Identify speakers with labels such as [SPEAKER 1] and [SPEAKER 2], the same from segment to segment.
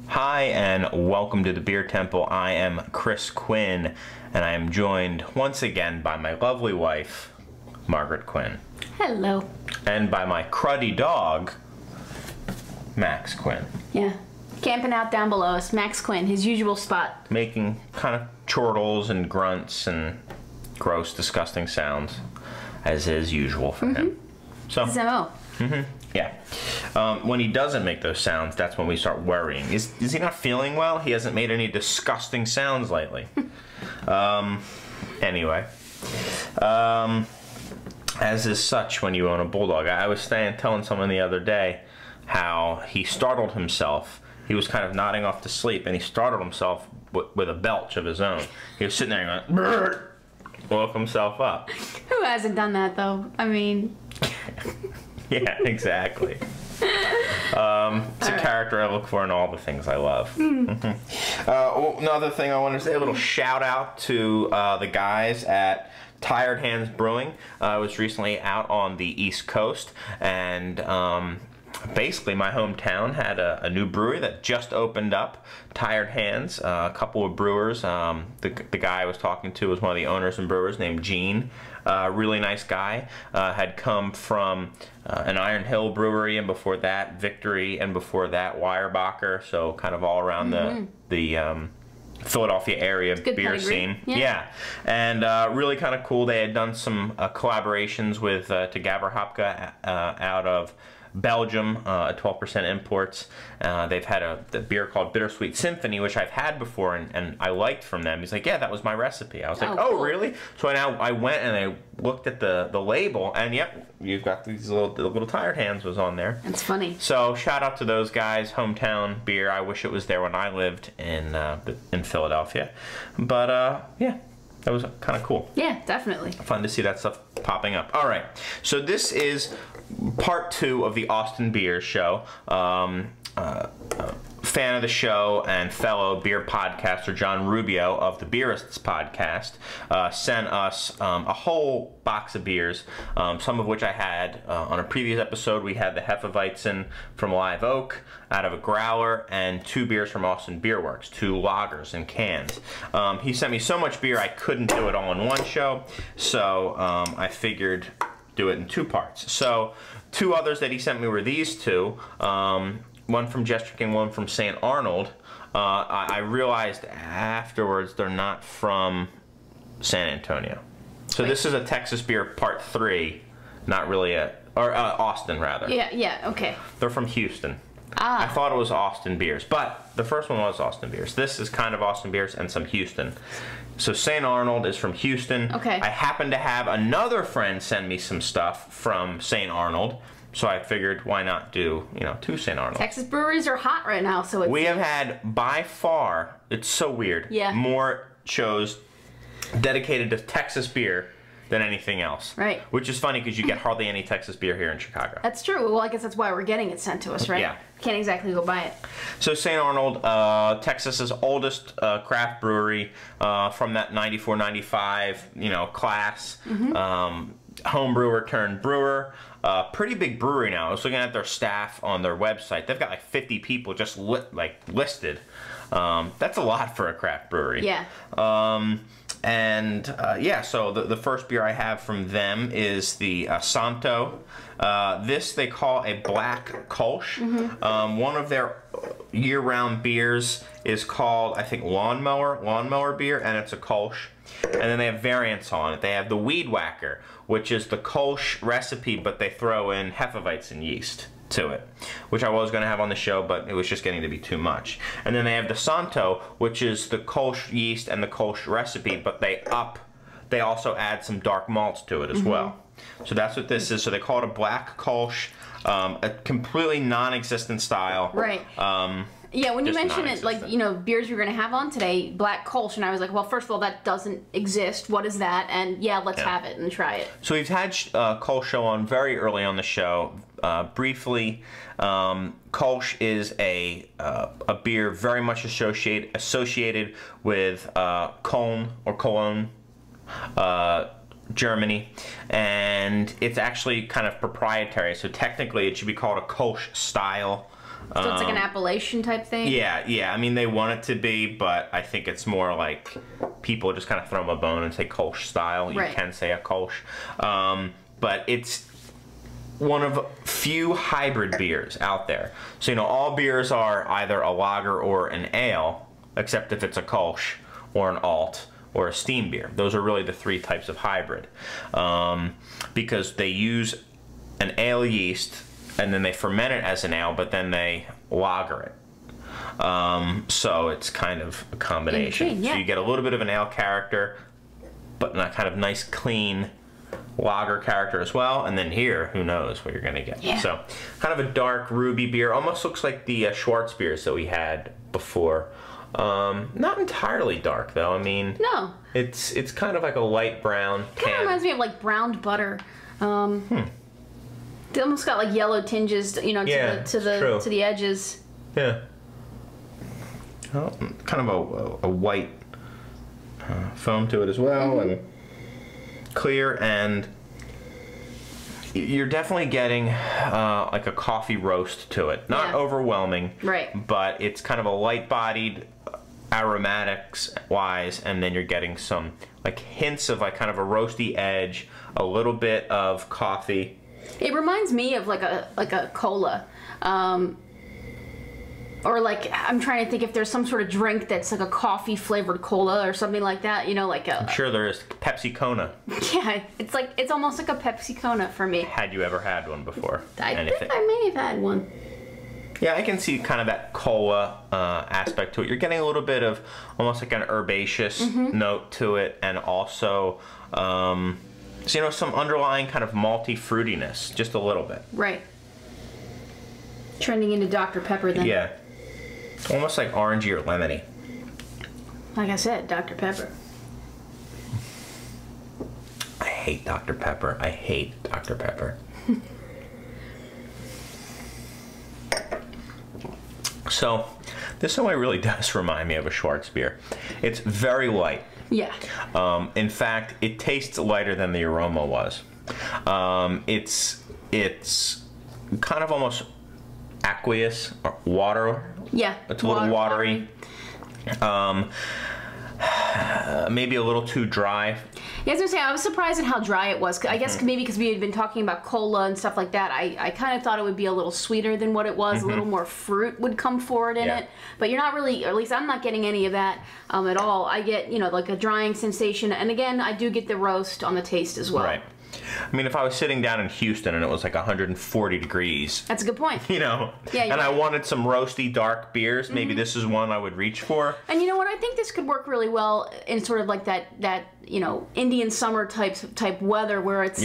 [SPEAKER 1] Hi and welcome to the Beer Temple. I am Chris Quinn and I am joined once again by my lovely wife, Margaret Quinn.
[SPEAKER 2] Hello.
[SPEAKER 1] And by my cruddy dog, Max Quinn.
[SPEAKER 2] Yeah. Camping out down below us, Max Quinn, his usual spot.
[SPEAKER 1] Making kind of chortles and grunts and gross, disgusting sounds, as is usual for him. So,
[SPEAKER 2] His MO.
[SPEAKER 1] Yeah. When he doesn't make those sounds, that's when we start worrying. Is he not feeling well? He hasn't made any disgusting sounds lately. Anyway. As is such when you own a bulldog. I was telling someone the other day how he startled himself. He was kind of nodding off to sleep, and he startled himself with a belch of his own. He was sitting there and going, "Brrr," woke himself up.
[SPEAKER 2] Who hasn't done that, though? I mean...
[SPEAKER 1] Yeah, exactly. It's a character I look for in all the things I love. Another thing I wanted to say, a little shout out to the guys at Tired Hands Brewing. I was recently out on the East Coast, and basically my hometown had a new brewery that just opened up, Tired Hands. A couple of brewers. The guy I was talking to was one of the owners and brewers named Gene. Really nice guy. Had come from an Iron Hill brewery, and before that Victory, and before that Weyerbacher, so kind of all around the Philadelphia area
[SPEAKER 2] Good
[SPEAKER 1] beer
[SPEAKER 2] pedigree.
[SPEAKER 1] scene.
[SPEAKER 2] Yeah.
[SPEAKER 1] And really kind of cool. They had done some collaborations with Tagaver Hopka out of Belgium, 12% imports. They've had a beer called Bittersweet Symphony, which I've had before, and I liked from them. He's like, yeah, that was my recipe. I was like, oh,
[SPEAKER 2] cool.
[SPEAKER 1] really? So I went and I looked at the label, and yep, you've got these little Tired Hands was on there.
[SPEAKER 2] That's funny.
[SPEAKER 1] So shout out to those guys, hometown beer. I wish it was there when I lived in Philadelphia, but yeah. That was kind of cool.
[SPEAKER 2] Yeah, definitely.
[SPEAKER 1] Fun to see that stuff popping up. All right, so this is part 2 of the Austin Beers show. Fan of the show and fellow beer podcaster John Rubio of the Beerists podcast sent us a whole box of beers, some of which I had on a previous episode. We had the Hefeweizen from Live Oak out of a growler, and 2 beers from Austin Beer Works, 2 lagers in cans. He sent me so much beer I couldn't do it all in one show, so I figured do it in 2 parts. So 2 others that he sent me were these 2. One from Jester King, one from St. Arnold. I realized afterwards they're not from San Antonio. So this is a Texas beer part 3, not really or Austin rather.
[SPEAKER 2] Yeah, okay.
[SPEAKER 1] They're from Houston.
[SPEAKER 2] Ah.
[SPEAKER 1] I thought it was Austin beers, but the first one was Austin beers. This is kind of Austin beers and some Houston. So St. Arnold is from Houston.
[SPEAKER 2] Okay.
[SPEAKER 1] I happen to have another friend send me some stuff from St. Arnold. So I figured, why not do, 2 St. Arnold?
[SPEAKER 2] Texas breweries are hot right now, so it's...
[SPEAKER 1] We have had, by far, it's so weird, more shows dedicated to Texas beer than anything else.
[SPEAKER 2] Right.
[SPEAKER 1] Which is funny because you get hardly any Texas beer here in Chicago.
[SPEAKER 2] That's true. Well, I guess that's why we're getting it sent to us, right?
[SPEAKER 1] Yeah.
[SPEAKER 2] Can't exactly go buy it.
[SPEAKER 1] So St. Arnold, Texas's oldest craft brewery, from that 94, 95, class. Home brewer turned brewer. Pretty big brewery now. I was looking at their staff on their website. They've got like 50 people just listed. That's a lot for a craft brewery.
[SPEAKER 2] Yeah.
[SPEAKER 1] Yeah, so the first beer I have from them is the Santo. This they call a black Kolsch. One of their year-round beers is called, I think, lawnmower beer, and it's a Kolsch. And then they have variants on it. They have the Weed Whacker, which is the Kolsch recipe, but they throw in Hefeweizen yeast to it, which I was going to have on the show, but it was just getting to be too much. And then they have the Santo, which is the Kolsch yeast and the Kolsch recipe, but they also add some dark malts to it as well. So that's what this is. So they call it a black Kolsch, a completely non-existent style.
[SPEAKER 2] Right. Yeah, when you mentioned it, like, beers you're going to have on today, black Kolsch, and I was like, well, first of all, that doesn't exist. What is that? And yeah, let's have it and try it. So we've had Kolsch on very early on the show. Briefly, Kolsch is a beer very much associated with Cologne, Germany, and it's actually kind of proprietary. So technically, it should be called a Kolsch style So it's like an appellation type thing?
[SPEAKER 1] Yeah. I mean, they want it to be, but I think it's more like people just kind of throw them a bone and say Kolsch style. You can say a Kolsch. But it's one of few hybrid beers out there. So, all beers are either a lager or an ale, except if it's a Kolsch or an alt or a steam beer. Those are really the three types of hybrid. Because they use an ale yeast and then they ferment it as an ale, but then they lager it. So it's kind of a combination. So you get a little bit of an ale character, but not kind of nice, clean lager character as well. And then here, who knows what you're going to get. Yeah. So kind of a dark ruby beer. Almost looks like the Schwartz beers that we had before. Not entirely dark though. I mean,
[SPEAKER 2] no.
[SPEAKER 1] It's kind of like a light brown.
[SPEAKER 2] Kind of reminds me of like browned butter. They almost got like yellow tinges, to the edges.
[SPEAKER 1] Yeah. Oh, kind of a white foam to it as well, and clear, and you're definitely getting like a coffee roast to it. Not overwhelming,
[SPEAKER 2] right?
[SPEAKER 1] But it's kind of a light-bodied, aromatics wise, and then you're getting some like hints of like kind of a roasty edge, a little bit of coffee.
[SPEAKER 2] It reminds me of like a cola. Or like, I'm trying to think if there's some sort of drink that's like a coffee flavored cola or something like that, I'm
[SPEAKER 1] sure there is. Pepsi Cola.
[SPEAKER 2] Yeah, it's almost like a Pepsi Cola for me.
[SPEAKER 1] Had you ever had one before?
[SPEAKER 2] I think I may have had one.
[SPEAKER 1] Yeah, I can see kind of that cola aspect to it. You're getting a little bit of almost like an herbaceous note to it, and also, some underlying kind of malty fruitiness, just a little bit.
[SPEAKER 2] Right. Trending into Dr. Pepper then.
[SPEAKER 1] Yeah. Almost like orangey or lemony.
[SPEAKER 2] Like I said, Dr. Pepper.
[SPEAKER 1] I hate Dr. Pepper. I hate Dr. Pepper. So, this one really does remind me of a Schwartz beer. It's very light.
[SPEAKER 2] Yeah.
[SPEAKER 1] In fact, it tastes lighter than the aroma was. It's kind of almost aqueous, or water.
[SPEAKER 2] Yeah.
[SPEAKER 1] It's a little watery. Maybe a little too dry.
[SPEAKER 2] Yeah, I was gonna say, I was surprised at how dry it was. I guess maybe because we had been talking about cola and stuff like that, I kind of thought it would be a little sweeter than what it was. A little more fruit would come forward in it. But you're not really, or at least I'm not getting any of that at all. I get, like a drying sensation. And again, I do get the roast on the taste as well.
[SPEAKER 1] Right. I mean, if I was sitting down in Houston and it was like 140 degrees.
[SPEAKER 2] That's a good point.
[SPEAKER 1] Yeah, and I wanted some roasty, dark beers, maybe this is one I would reach for.
[SPEAKER 2] And you know what? I think this could work really well in sort of like that Indian summer type weather where it's,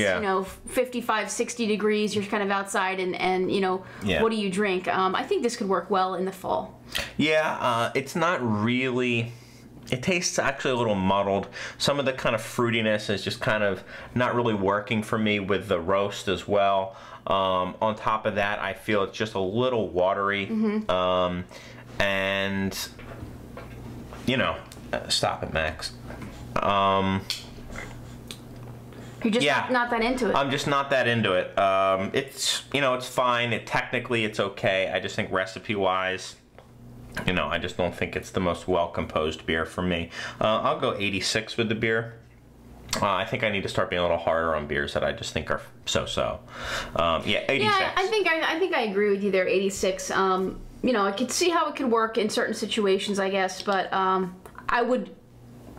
[SPEAKER 2] 55, 60 degrees, you're kind of outside and what do you drink? I think this could work well in the fall. Yeah,
[SPEAKER 1] it's not really... It tastes actually a little muddled. Some of the kind of fruitiness is just kind of not really working for me with the roast as well. On top of that, I feel it's just a little watery. And, stop it, Max.
[SPEAKER 2] You're just not that into it.
[SPEAKER 1] I'm just not that into it. It's, it's fine. Technically, it's okay. I just think recipe-wise... I just don't think it's the most well-composed beer for me. I'll go 86 with the beer. I think I need to start being a little harder on beers that I just think are so-so. 86.
[SPEAKER 2] Yeah, I think I agree with you there, 86. I could see how it could work in certain situations, I guess, but I would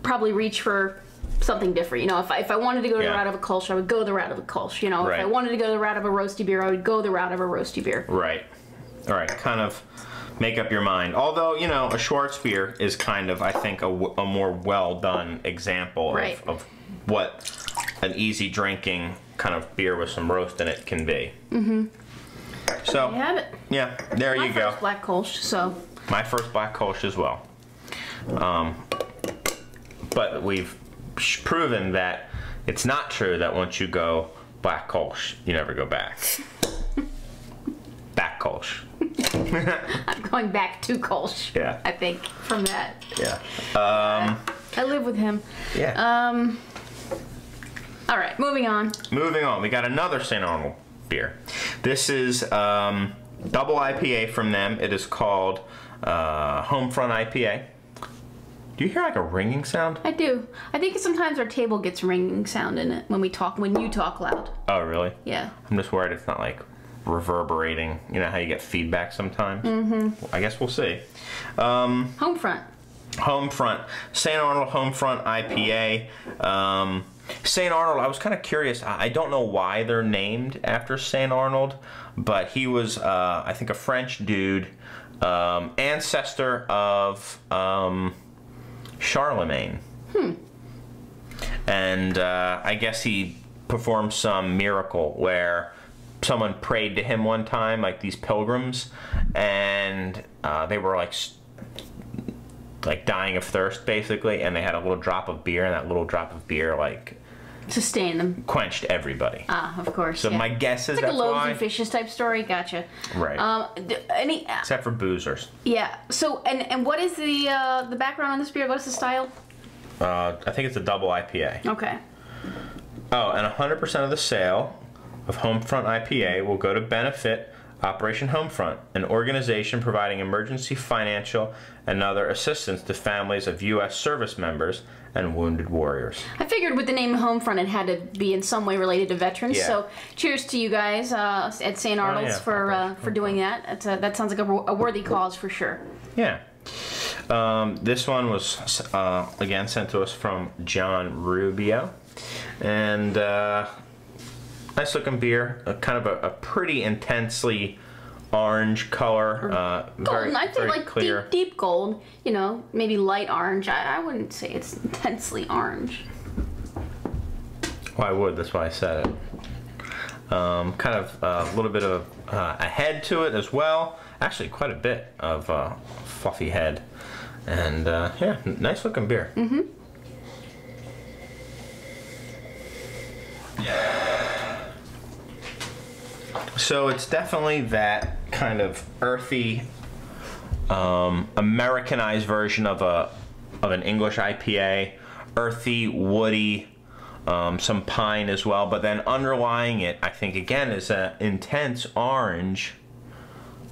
[SPEAKER 2] probably reach for something different. If I wanted to go the route of a Kolsch, I would go the route of a Kolsch. If I wanted to go the route of a roasty beer, I would go the route of a roasty beer.
[SPEAKER 1] Right. All right, kind of... Make up your mind. Although, a Schwartz beer is kind of, I think, a more well-done example of what an easy drinking kind of beer with some roast in it can be. So,
[SPEAKER 2] you have it.
[SPEAKER 1] Yeah, there you go.
[SPEAKER 2] My first black Kolsch, so.
[SPEAKER 1] My first black Kolsch as well. But we've proven that it's not true that once you go black Kolsch, you never go back. Back Kolsch.
[SPEAKER 2] I'm going back to Kolsch.
[SPEAKER 1] Yeah.
[SPEAKER 2] I think from that.
[SPEAKER 1] Yeah.
[SPEAKER 2] I live with him.
[SPEAKER 1] Yeah.
[SPEAKER 2] All right, moving on.
[SPEAKER 1] Moving on. We got another St. Arnold beer. This is double IPA from them. It is called Homefront IPA. Do you hear like a ringing sound?
[SPEAKER 2] I do. I think sometimes our table gets ringing sound in it when you talk loud.
[SPEAKER 1] Oh, really?
[SPEAKER 2] Yeah.
[SPEAKER 1] I'm just worried it's not like reverberating. You know how you get feedback sometimes? Mm-hmm. I guess we'll see.
[SPEAKER 2] Homefront.
[SPEAKER 1] St. Arnold Homefront IPA. St. Arnold, I was kind of curious. I don't know why they're named after St. Arnold, but he was, I think, a French dude, ancestor of Charlemagne. And I guess he performed some miracle where someone prayed to him one time, like these pilgrims, and they were like dying of thirst, basically, and they had a little drop of beer, and that little drop of beer, like,
[SPEAKER 2] sustained them.
[SPEAKER 1] Quenched everybody.
[SPEAKER 2] Ah, of course.
[SPEAKER 1] So my guess is
[SPEAKER 2] it's like
[SPEAKER 1] that's
[SPEAKER 2] a loaves
[SPEAKER 1] why.
[SPEAKER 2] and fishes type story. Gotcha.
[SPEAKER 1] Right.
[SPEAKER 2] Except
[SPEAKER 1] for boozers.
[SPEAKER 2] Yeah. So and what is the background on this beer? What is the style?
[SPEAKER 1] I think it's a double IPA.
[SPEAKER 2] Okay.
[SPEAKER 1] Oh, and 100% of the sale of Homefront IPA will go to benefit Operation Homefront, an organization providing emergency financial and other assistance to families of U.S. service members and wounded warriors.
[SPEAKER 2] I figured with the name Homefront it had to be in some way related to veterans. Yeah. So cheers to you guys at St. Arnolds for doing that. That sounds like a worthy cause for sure.
[SPEAKER 1] Yeah. This one was, again, sent to us from John Rubio. And nice looking beer. Kind of a pretty intensely orange color.
[SPEAKER 2] Golden. I'd say
[SPEAKER 1] very
[SPEAKER 2] like
[SPEAKER 1] clear.
[SPEAKER 2] Deep gold. You know, maybe light orange. I wouldn't say it's intensely orange.
[SPEAKER 1] Well, I would. That's why I said it. Kind of a little bit of a head to it as well. Actually, quite a bit of fluffy head. And yeah, nice looking beer. Mm-hmm. So it's definitely that kind of earthy, Americanized version of an English IPA. Earthy, woody, some pine as well. But then underlying it, I think again, is an intense orange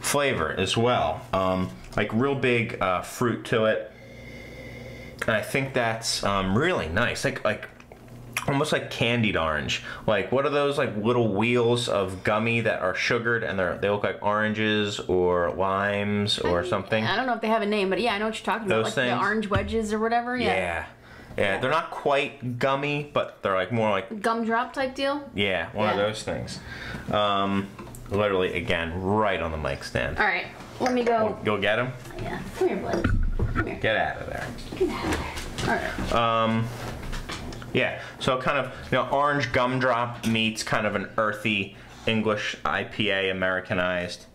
[SPEAKER 1] flavor as well. Like real big fruit to it. And I think that's really nice. Like almost like candied orange. Like what are those like little wheels of gummy that are sugared and they look like oranges or limes or something?
[SPEAKER 2] I don't know if they have a name, but yeah, I know what you're talking about. Like the orange wedges or whatever. Yeah.
[SPEAKER 1] Yeah, they're not quite gummy, but they're like more like
[SPEAKER 2] gumdrop type deal.
[SPEAKER 1] Yeah, one of those things. Literally, again, right on the mic stand.
[SPEAKER 2] All right, let me go.
[SPEAKER 1] Go get him.
[SPEAKER 2] Yeah, come here, bud. Come here.
[SPEAKER 1] Get out of there.
[SPEAKER 2] Get out of there. All right.
[SPEAKER 1] Yeah, so kind of, you know, orange gumdrop meets kind of an earthy English IPA Americanized.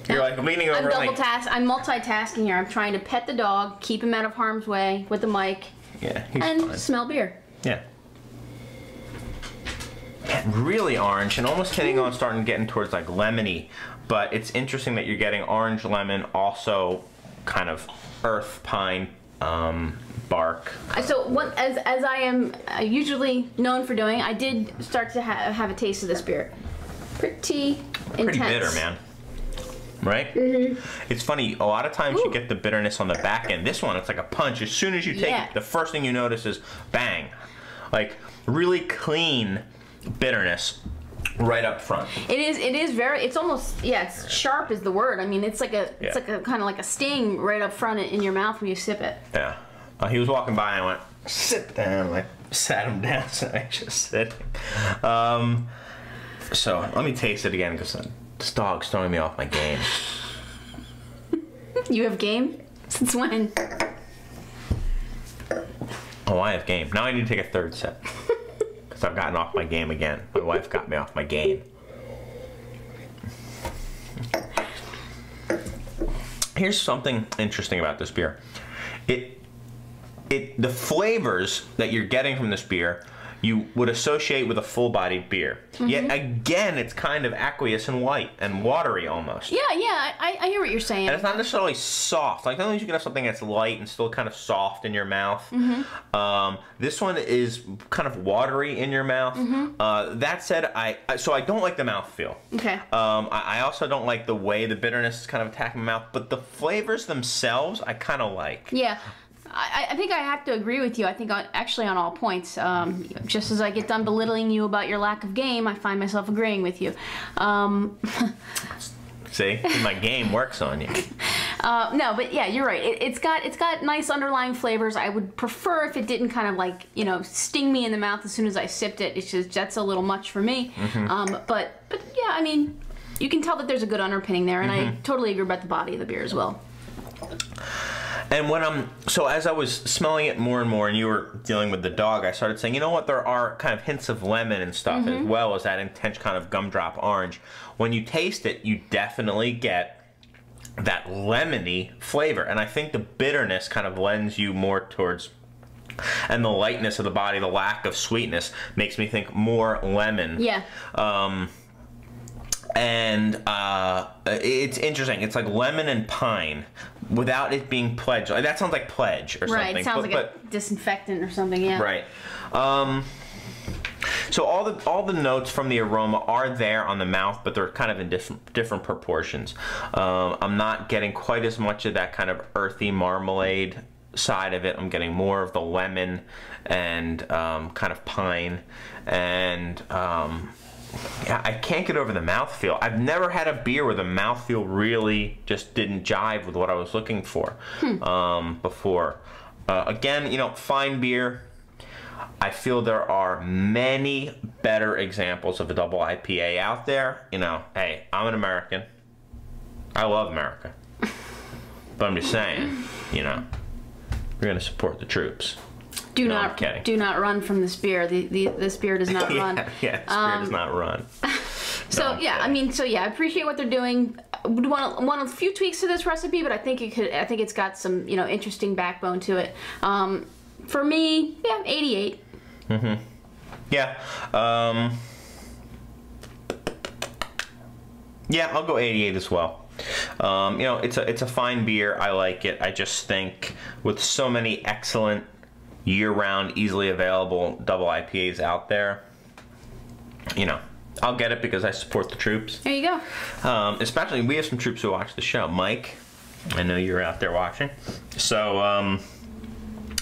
[SPEAKER 1] You're like leaning over.
[SPEAKER 2] I'm multitasking here. I'm trying to pet the dog, keep him out of harm's way with the mic.
[SPEAKER 1] Yeah,
[SPEAKER 2] and
[SPEAKER 1] fine.
[SPEAKER 2] Smell beer.
[SPEAKER 1] Yeah. Really orange and almost hitting on getting towards like lemony, but it's interesting that you're getting orange lemon, also kind of earth pine bark.
[SPEAKER 2] So what, as I am usually known for doing, I did start to have a taste of this beer. Pretty intense.
[SPEAKER 1] Pretty bitter, man. Right? Mm-hmm. It's funny, a lot of times you get the bitterness on the back end. This one, it's like a punch. As soon as you take it, the first thing you notice is bang. Like really clean bitterness right up front.
[SPEAKER 2] It is very, it's almost, it's sharp is the word. I mean, it's like a kind of like a sting right up front in your mouth when you sip it.
[SPEAKER 1] Yeah. He was walking by and I went, sit down. I sat him down, so I just sitting. So let me taste it again because this dog's throwing me off my game.
[SPEAKER 2] You have game? Since when?
[SPEAKER 1] Oh, I have game. Now I need to take a third sip. Because I've gotten off my game again. My wife got me off my game. Here's something interesting about this beer. The flavors that you're getting from this beer, you would associate with a full-bodied beer. Yet again, it's kind of aqueous and white and watery almost.
[SPEAKER 2] Yeah, I hear what you're saying.
[SPEAKER 1] And it's not necessarily soft. Like sometimes you can have something that's light and still kind of soft in your mouth. This one is kind of watery in your mouth. That said, so I don't like the mouthfeel.
[SPEAKER 2] Okay.
[SPEAKER 1] I also don't like the way the bitterness is kind of attacking my mouth, but the flavors themselves I kind of like.
[SPEAKER 2] Yeah. I think I have to agree with you. I think actually on all points. Just as I get done belittling you about your lack of game, I find myself agreeing with you.
[SPEAKER 1] See, my game works on you.
[SPEAKER 2] No, but yeah, you're right. It's got nice underlying flavors. I would prefer if it didn't kind of like, you know, sting me in the mouth as soon as I sipped it. It's just, that's a little much for me. But yeah, I mean, you can tell that there's a good underpinning there, and I totally agree about the body of the beer as well.
[SPEAKER 1] And when so as I was smelling it more and more, and you were dealing with the dog, I started saying, you know what, there are kind of hints of lemon and stuff, as well as that intense kind of gumdrop orange. When you taste it, you definitely get that lemony flavor, and I think the bitterness kind of lends you more towards, and the lightness of the body, the lack of sweetness, makes me think more lemon.
[SPEAKER 2] Yeah.
[SPEAKER 1] And it's interesting. It's like lemon and pine without it being pledge. That sounds like pledge or something.
[SPEAKER 2] Right, it sounds like a disinfectant or something, yeah.
[SPEAKER 1] Right. So all the notes from the aroma are there on the mouth, but they're kind of in different proportions. I'm not getting quite as much of that kind of earthy marmalade side of it. I'm getting more of the lemon and kind of pine, and yeah, I can't get over the mouthfeel. I've never had a beer where the mouthfeel really just didn't jive with what I was looking for before. Again, you know, fine beer. I feel there are many better examples of a double IPA out there. You know, hey, I'm an American. I love America. But I'm just saying, you know, we're going to support the troops.
[SPEAKER 2] Do not run from this beer. This beer does not run.
[SPEAKER 1] Yeah, this beer does not run.
[SPEAKER 2] So yeah, I mean, so yeah, I appreciate what they're doing. Would want a few tweaks to this recipe, but I think it's got some, you know, interesting backbone to it. For me, yeah, 88.
[SPEAKER 1] Yeah. Yeah, I'll go 88 as well. You know, it's a fine beer. I like it. I just think with so many excellent year-round, easily available double IPAs out there, you know, I'll get it because I support the troops.
[SPEAKER 2] There you go.
[SPEAKER 1] Especially, we have some troops who watch the show. Mike, I know you're out there watching. So,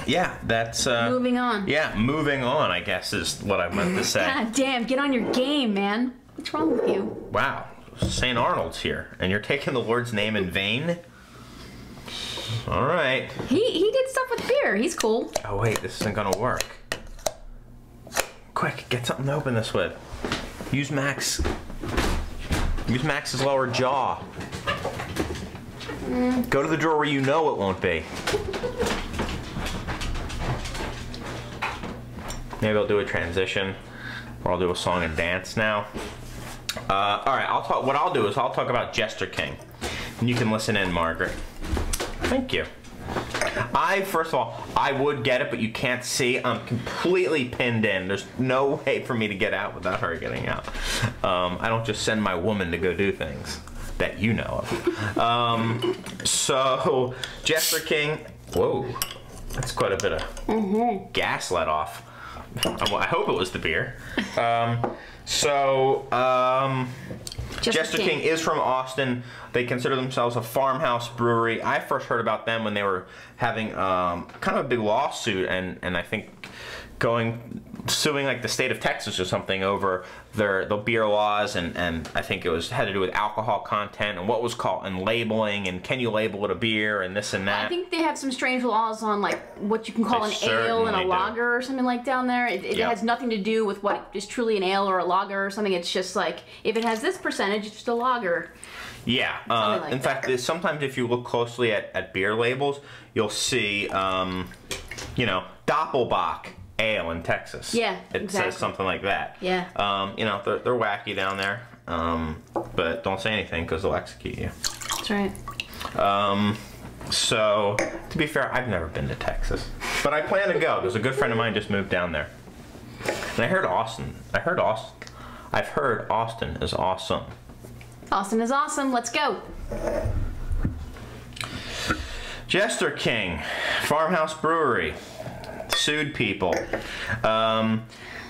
[SPEAKER 1] yeah, that's...
[SPEAKER 2] moving on.
[SPEAKER 1] Yeah, moving on, I guess, is what I meant to say.
[SPEAKER 2] God damn, get on your game, man. What's wrong with you?
[SPEAKER 1] Wow, St. Arnold's here, and you're taking the Lord's name in vain? All right.
[SPEAKER 2] He did stuff with beer. He's cool.
[SPEAKER 1] Oh wait, this isn't gonna work. Quick, get something to open this with. Use Max. Use Max's lower jaw. Go to the drawer where you know it won't be. Maybe I'll do a transition, or I'll do a song and dance now. All right, what I'll do is I'll talk about Jester King, and you can listen in, Margaret. Thank you. First of all, I would get it, but you can't see. I'm completely pinned in. There's no way for me to get out without her getting out. I don't just send my woman to go do things that you know of. So, Jester King. Whoa, that's quite a bit of gas let off. I hope it was the beer. Jester King is from Austin. They consider themselves a farmhouse brewery. I first heard about them when they were having kind of a big lawsuit, and I think suing like the state of Texas or something over the beer laws, and I think it had to do with alcohol content and what was called and labeling, and can you label it a beer and this and that.
[SPEAKER 2] I think they have some strange laws on like what you can call an ale and a lager or something like down there. It has nothing to do with what is truly an ale or a lager or something. It's just like if it has this percentage, it's just a lager.
[SPEAKER 1] Yeah. In fact, sometimes if you look closely at beer labels, you'll see, you know, Doppelbock ale in Texas.
[SPEAKER 2] Yeah,
[SPEAKER 1] it says something like that.
[SPEAKER 2] Yeah.
[SPEAKER 1] You know, they're wacky down there, but don't say anything because they'll execute you.
[SPEAKER 2] That's right.
[SPEAKER 1] So, to be fair, I've never been to Texas, but I plan to go. There's a good friend of mine just moved down there. And I've heard Austin is awesome.
[SPEAKER 2] Austin is awesome. Let's go.
[SPEAKER 1] Jester King, Farmhouse Brewery, sued people.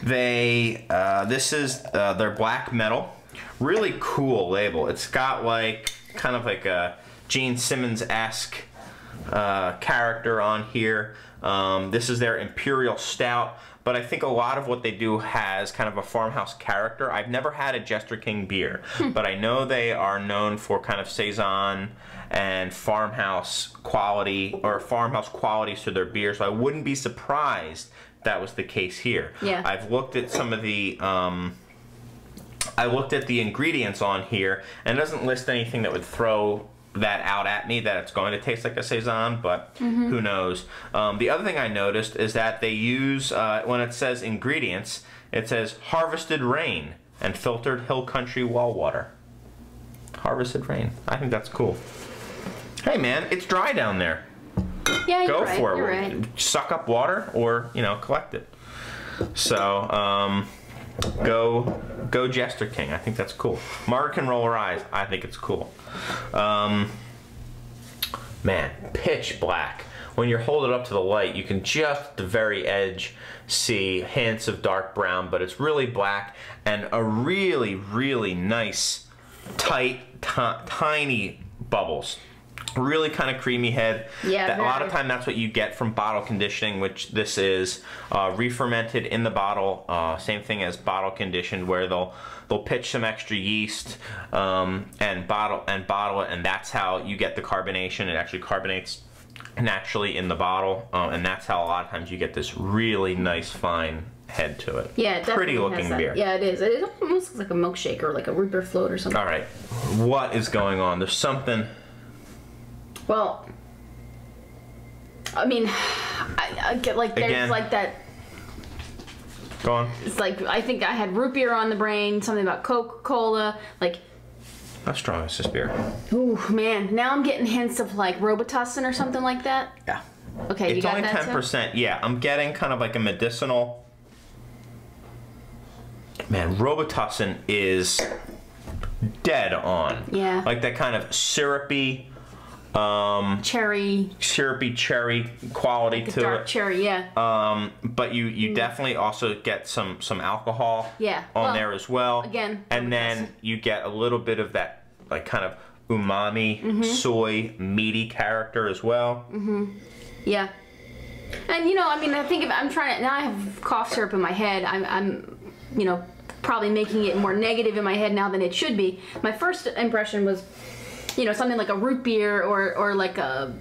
[SPEAKER 1] This is their black metal. Really cool label. It's got like kind of like a Gene Simmons-esque character on here. This is their Imperial Stout, but I think a lot of what they do has kind of a farmhouse character. I've never had a Jester King beer, but I know they are known for kind of saison and farmhouse quality, or farmhouse qualities to their beer, so I wouldn't be surprised that was the case here.
[SPEAKER 2] Yeah.
[SPEAKER 1] I've looked at some of the ingredients on here, and it doesn't list anything that would throw that out at me that it's going to taste like a saison, but who knows. The other thing I noticed is that they use, when it says ingredients, it says harvested rain and filtered hill country well water. Harvested rain. I think that's cool. Hey man, it's dry down there.
[SPEAKER 2] Yeah,
[SPEAKER 1] Go
[SPEAKER 2] right,
[SPEAKER 1] for it.
[SPEAKER 2] You're right.
[SPEAKER 1] Suck up water, or collect it. So go Jester King. I think that's cool. Margaret can roll her eyes. I think it's cool. Man, pitch black. When you hold it up to the light, you can just at the very edge see hints of dark brown, but it's really black, and a really, really nice, tight, tiny bubbles. Really kind of creamy head.
[SPEAKER 2] Yeah,
[SPEAKER 1] a lot of time that's what you get from bottle conditioning, which this is re-fermented in the bottle. Same thing as bottle conditioned, where they'll pitch some extra yeast and bottle it, and that's how you get the carbonation. It actually carbonates naturally in the bottle, and that's how a lot of times you get this really nice fine head to it.
[SPEAKER 2] Yeah, it
[SPEAKER 1] pretty looking beer.
[SPEAKER 2] Yeah, it is. It almost looks like a milkshake or like a root beer float or something.
[SPEAKER 1] All right, what is going on? There's something.
[SPEAKER 2] Well, I mean, I get like there's
[SPEAKER 1] Again,
[SPEAKER 2] like that.
[SPEAKER 1] Go on.
[SPEAKER 2] It's like I think I had root beer on the brain. Something about Coca-Cola. Like.
[SPEAKER 1] How strong is this beer?
[SPEAKER 2] Ooh man, now I'm getting hints of like Robitussin or something like that.
[SPEAKER 1] Yeah.
[SPEAKER 2] Okay,
[SPEAKER 1] it's
[SPEAKER 2] you got
[SPEAKER 1] only
[SPEAKER 2] that
[SPEAKER 1] 10%. Yeah, I'm getting kind of like a medicinal. Man, Robitussin is dead on.
[SPEAKER 2] Yeah.
[SPEAKER 1] Like that kind of syrupy.
[SPEAKER 2] Cherry
[SPEAKER 1] quality
[SPEAKER 2] like
[SPEAKER 1] to
[SPEAKER 2] dark
[SPEAKER 1] it.
[SPEAKER 2] Cherry, yeah.
[SPEAKER 1] But you definitely also get some alcohol on there as well.
[SPEAKER 2] Again,
[SPEAKER 1] and then you get a little bit of that like kind of umami, soy, meaty character as well.
[SPEAKER 2] Yeah. And I mean, I think if I'm trying to now, I have cough syrup in my head. I'm probably making it more negative in my head now than it should be. My first impression was. Something like a root beer or like a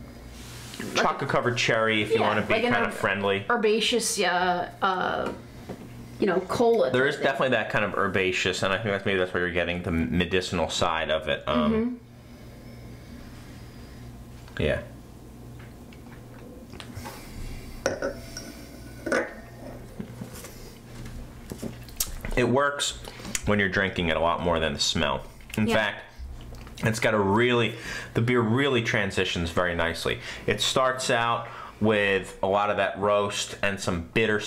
[SPEAKER 1] chocolate covered cherry if you want to be like kind of friendly.
[SPEAKER 2] Herbaceous, cola.
[SPEAKER 1] There is definitely that kind of herbaceous, and I think maybe that's where you're getting the medicinal side of it. Yeah. It works when you're drinking it a lot more than the smell. In fact, it's got the beer really transitions very nicely. It starts out with a lot of that roast and some bitter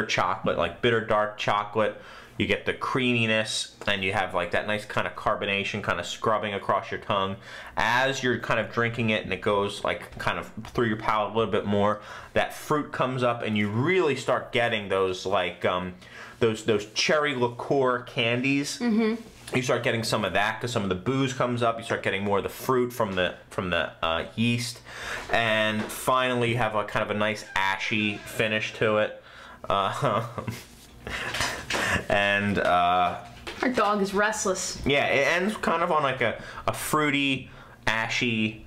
[SPEAKER 1] chocolate, like bitter dark chocolate. You get the creaminess, and you have like that nice kind of carbonation kind of scrubbing across your tongue. As you're kind of drinking it and it goes like kind of through your palate a little bit more, that fruit comes up and you really start getting those like those cherry liqueur candies. You start getting some of that because some of the booze comes up. You start getting more of the fruit from the yeast, and finally you have a kind of a nice ashy finish to it. And
[SPEAKER 2] our dog is restless.
[SPEAKER 1] Yeah, it ends kind of on like a fruity, ashy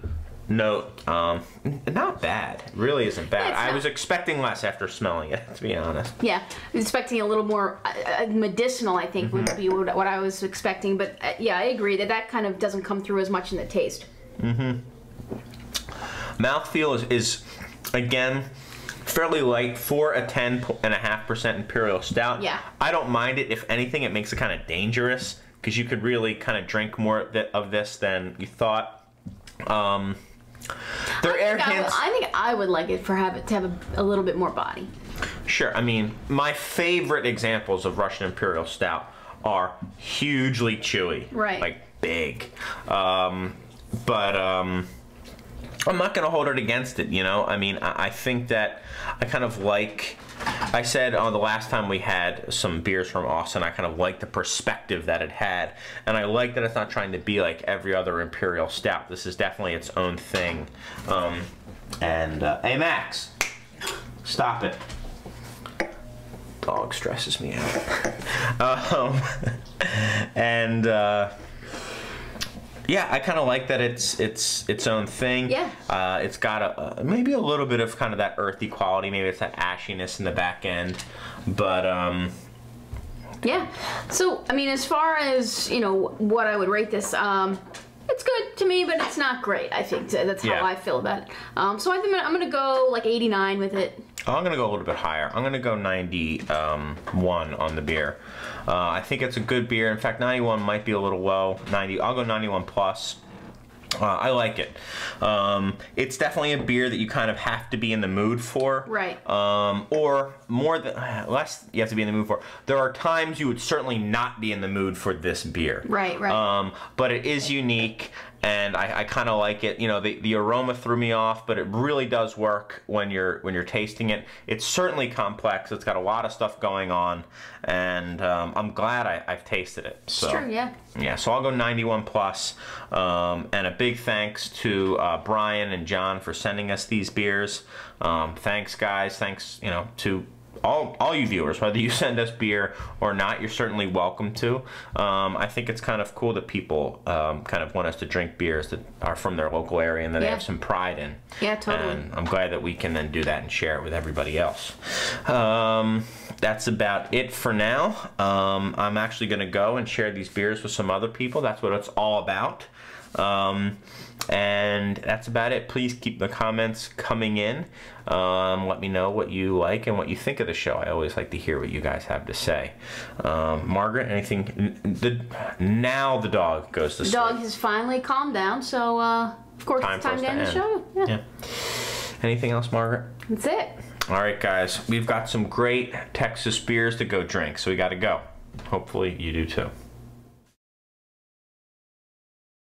[SPEAKER 1] note. Not bad. It really isn't bad. I was expecting less after smelling it, to be honest.
[SPEAKER 2] Yeah, I was expecting a little more medicinal, I think, would be what I was expecting. But yeah, I agree that kind of doesn't come through as much in the taste.
[SPEAKER 1] Mouthfeel is again, fairly light for a 10.5% Imperial Stout.
[SPEAKER 2] Yeah.
[SPEAKER 1] I don't mind it. If anything, it makes it kind of dangerous because you could really kind of drink more of this than you thought. I think I would like it to have a little bit more body. Sure. I mean, my favorite examples of Russian Imperial Stout are hugely chewy.
[SPEAKER 2] Right.
[SPEAKER 1] Like, big. But I'm not going to hold it against it, you know? I mean, I think that I kind of like... I said the last time we had some beers from Austin, I kind of liked the perspective that it had. And I like that it's not trying to be like every other Imperial Stout. This is definitely its own thing. Hey, Max, stop it. Dog stresses me out. Yeah, I kind of like that it's its own thing.
[SPEAKER 2] Yeah.
[SPEAKER 1] It's got maybe a little bit of kind of that earthy quality. Maybe it's that ashiness in the back end, but
[SPEAKER 2] yeah. So I mean, as far as what I would rate this, it's good to me, but it's not great. I think that's how I feel about it. So I think I'm gonna go like 89 with it.
[SPEAKER 1] Oh, I'm gonna go a little bit higher. I'm gonna go 91 on the beer. I think it's a good beer. In fact, 91 might be a little low. 90. I'll go 91 plus. I like it. It's definitely a beer that you kind of have to be in the mood for.
[SPEAKER 2] Right.
[SPEAKER 1] Or less you have to be in the mood for. There are times you would certainly not be in the mood for this beer.
[SPEAKER 2] Right, right.
[SPEAKER 1] But it is unique, and I kind of like it. You know, the aroma threw me off, but it really does work when you're tasting it. It's certainly complex. It's got a lot of stuff going on, and I'm glad I've tasted it. So,
[SPEAKER 2] it's true, yeah.
[SPEAKER 1] Yeah, so I'll go 91 plus, and a big thanks to Brian and John for sending us these beers. Thanks, guys. Thanks, to all you viewers, whether you send us beer or not, you're certainly welcome to. I think it's kind of cool that people kind of want us to drink beers that are from their local area and that they have some pride in.
[SPEAKER 2] Yeah, totally.
[SPEAKER 1] And I'm glad that we can then do that and share it with everybody else. That's about it for now. I'm actually going to go and share these beers with some other people. That's what it's all about. And that's about it. Please keep the comments coming in. Let me know what you like and what you think of the show. I always like to hear what you guys have to say. Margaret, anything? Now the dog goes to sleep.
[SPEAKER 2] The dog has finally calmed down, so of course it's time to end the show. Yeah.
[SPEAKER 1] Anything else, Margaret?
[SPEAKER 2] That's it.
[SPEAKER 1] All right, guys. We've got some great Texas beers to go drink, so we got to go. Hopefully you do too.